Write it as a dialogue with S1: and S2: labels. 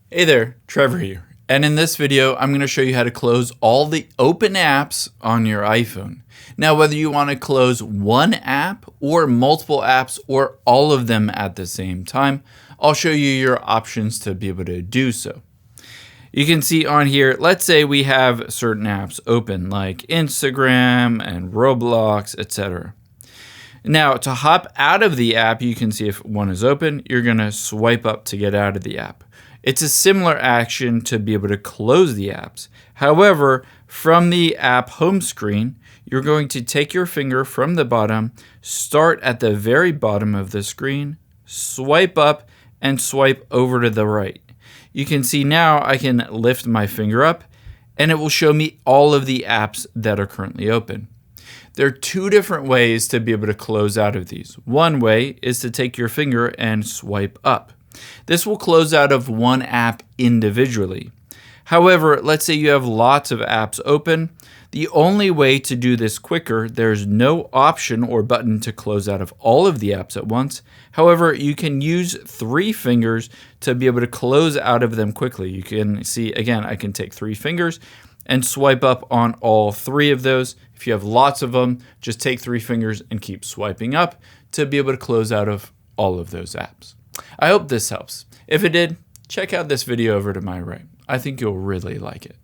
S1: Hey there, Trevor here. And in this video, I'm going to show you how to close all the open apps on your iPhone. Now, whether you want to close one app or multiple apps or all of them at the same time, I'll show you your options to be able to do so. You can see on here, let's say we have certain apps open like Instagram and Roblox, etc. Now, to hop out of the app, you can see if one is open, you're going to swipe up to get out of the app. It's a similar action to be able to close the apps. However, from the app home screen, you're going to take your finger from the bottom, start at the very bottom of the screen, swipe up, and swipe over to the right. You can see now I can lift my finger up, and it will show me all of the apps that are currently open. There are two different ways to be able to close out of these. One way is to take your finger and swipe up. This will close out of one app individually. However, let's say you have lots of apps open. The only way to do this quicker, there's no option or button to close out of all of the apps at once. However, you can use 3 fingers to be able to close out of them quickly. You can see, again, I can take 3 fingers and swipe up on all 3 of those. If you have lots of them, just take 3 fingers and keep swiping up to be able to close out of all of those apps. I hope this helps. If it did, check out this video over to my right. I think you'll really like it.